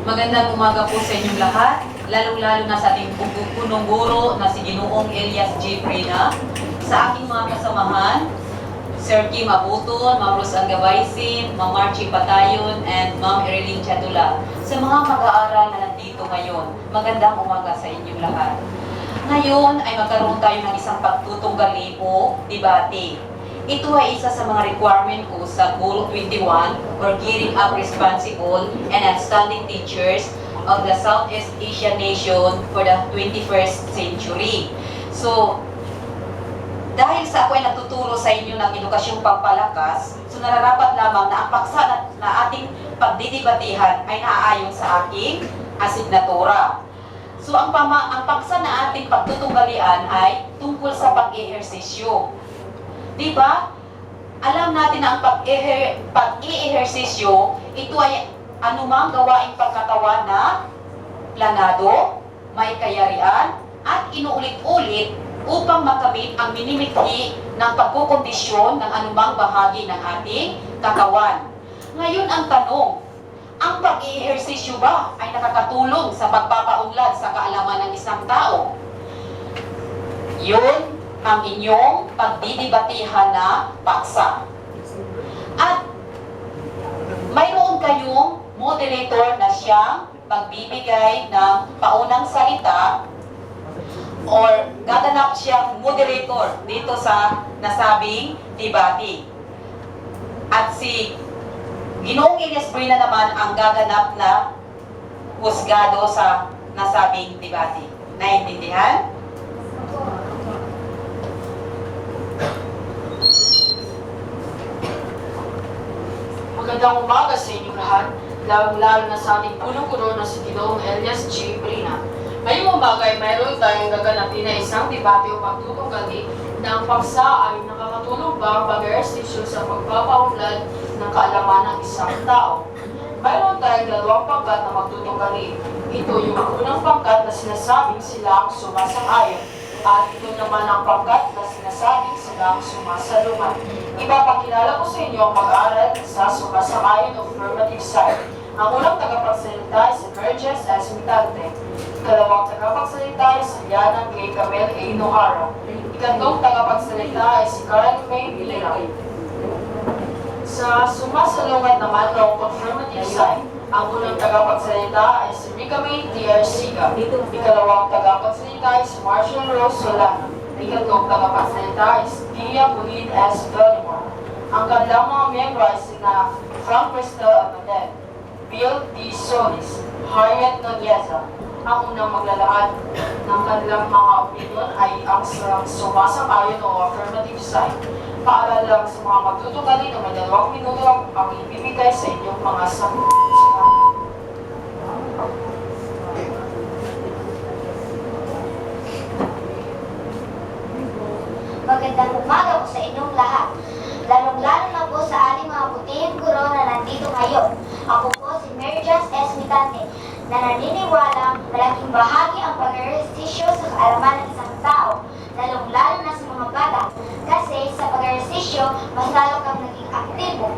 Magandang umaga po sa inyong lahat, lalong-lalo na sa ating punong guro na si Ginoong Elias J. Prina, sa aking mga kasamahan, Sir Kim Abuton, Ma'am Rose Angabaisin, Ma'am Marchie Patayon, and Ma'am Ereline Chadula. Sa mga mag-aaral na nandito ngayon, magandang umaga sa inyong lahat. Ngayon ay magkaroon tayo ng isang pagtutunggali o debate. Ito ay isa sa mga requirement ko sa Goal 21 or Gearing Up Responsible and Outstanding Teachers of the Southeast Asian Nation for the 21st century. So, dahil sa ako ay natuturo sa inyo ng edukasyong pampalakas, so nararapat lamang na ang paksa na ating pagdidebatehan ay naaayon sa aking asignatura. So, ang paksa na ating pagtutunggalian ay tungkol sa pag-ehersisyo. Diba? Alam natin na ang pag-i-ehersisyo, ito ay anumang gawaing pagkatawan na planado, may kayarian, at inuulit-ulit upang makamit ang minimithi ng pagkukondisyon ng anumang bahagi ng ating katawan. Ngayon ang tanong, ang pag-i-ehersisyo ba ay nakakatulong sa pagpapaunlad sa kaalaman ng isang tao? Yun ang inyong pagdidebatehan na paksa. At mayroon kayong moderator na siyang magbibigay ng paunang salita or gaganap siyang moderator dito sa nasabing debate. At si Ginoong Elias Prina naman ang gaganap na husgado sa nasabing debate. Naintindihan? Magandang umaga sa inyong lahat, lalong-lalo na sa ating punong-guro na si Ginoong Elias J. Prina. Ngayong umaga ay mayroon tayong gaganapin na isang debate o pagtutunggali na ang paksa ay nakakatulong ba ang pag-ehersisyo sa pagpapaunlad ng kaalaman ng isang tao. Mayroon tayong dalawang pangkat na magtutunggali. Ito yung unang pangkat na sinasabing sila ang sumasang-ayon at ito naman ang pangkat na sinasabing sila ang sumasalungat. Ipapakilala ko sa inyo ang mag-aaral sa sumasang-ayon o affirmative side. Ang unang tagapagsalita ay si Burgess S. Mitante. Ikalawang tagapagsalita ay si Liana K. Camel A. Nohara. Ikatlong tagapagsalita ay si Karen May Vilera. Sa sumasalungat naman o confirmative side, ang unang tagapagsalita ay si Rica May T. Arsiga. Ikalawang tagapagsalita ay si Marshall Rose Solana. Ikatlong tagapagsalita ay si Dia Bulid S. Bellimore. Ang kanilang mga miyembro ay sina Frank Crystal Amadel, Bill D. Solis, Harriet Norieza. Ang unang maglalahad ng kanilang mga opinion ay ang sumasang-ayon o affirmative side. Paalala lang sa mga magtutugali na may 2 minuto ang ibibigay sa inyong mga sagot. Magandang umaga po sa inyong lahat. Lalong-lalo na po sa ating mga putihing guro na nandito ngayon. Ako po si Mary Jess S. Mitante, na naniniwalang malaking bahagi ang pag-ehersisyo sa kaalaman ng isang tao, lalong-lalo na sa mga bata. Kasi sa pag-ehersisyo, mas lalo kang naging aktibo,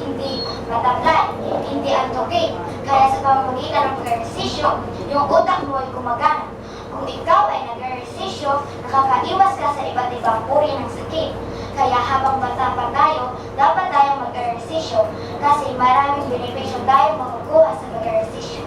hindi matamlay, hindi antukin. Kaya sa pamamagitan ng pag-ehersisyo, yung utak mo ay gumagana. Kung ikaw ay nag-ehersisyo, nakakaiwas ka sa iba't ibang uri ng sakit. Kaya habang bata pa tayo, dapat tayong mag-ehersisyo kasi maraming benepisyo tayong makukuha sa pag-ehersisyo.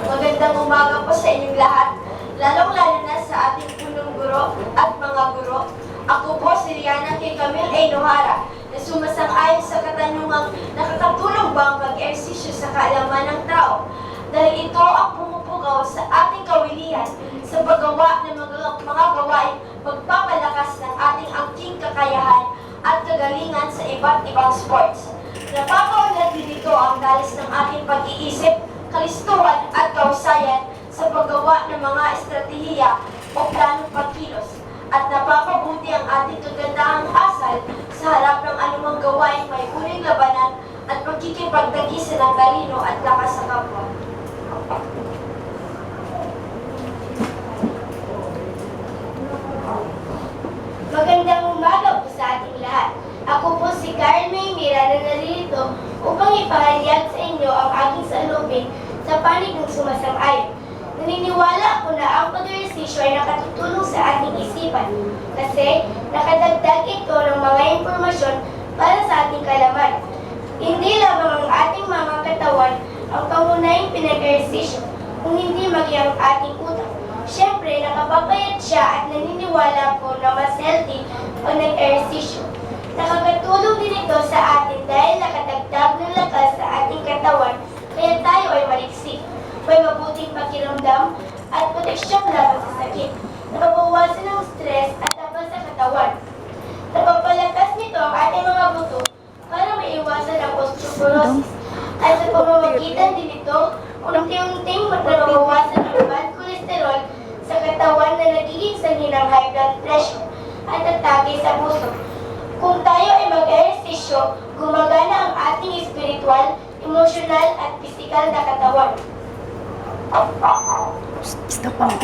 Magandang umaga po sa inyong lahat, lalong-lalo na sa ating punong guro at mga guro. Ako po si Liana K. Camel A. Nohara, na sumasang-ayon sa katanungang nakakatulong ba ang pag-ehersisyo sa kaalaman ng tao? Dahil ito ang pumupugaw sa ating kawilihan sa paggawa ng mga gawain pagpapalakas ng ating angking kakayahan at kagalingan sa iba't ibang sports. Napapaunlad din ito ang dalis ng ating pag-iisip, kalistuhan at kausayan sa paggawa ng mga estratehiya o planong pagkilos. At napapabuti ang ating kagandahang asal sa harap ng anumang gawain may uling labanan at pagkikipagtagisa ng talino at lakas sa kapwa. Magandang sa panig ng sumasang-ayon. Naniniwala ako na ang pag-ehersisyo ay nakatutulong sa ating isipan kasi nakadagdag ito ng mga impormasyon para sa ating kalaman. Hindi lamang ang ating mga katawan ang pangunahing pinag-ehersisyo, kung hindi maging ang ating utak. Siyempre, nakapapayat siya at naniniwala ko na mas healthy pag nag-ehersisyo. Nakakatulong din ito sa atin dahil nakadagdag ng lakas sa ating katawan kaya tayo ay maliksik. May mabuting pakiramdam at proteksyon laban sa sakit. Nababawasan ng stress at laban sa katawan. Napapalakas nito ang ating mga buto para maiwasan ang osteoporosis. At sa pamamagitan din ito, unti-unting nababawasan ang bad cholesterol sa katawan na nagiging sanhi ng high blood pressure at atake sa puso. Kung tayo ay mag-ehersisyo, gumagana ang ating spiritual, emosyonal at pisikal na katawan. Stop pa lang.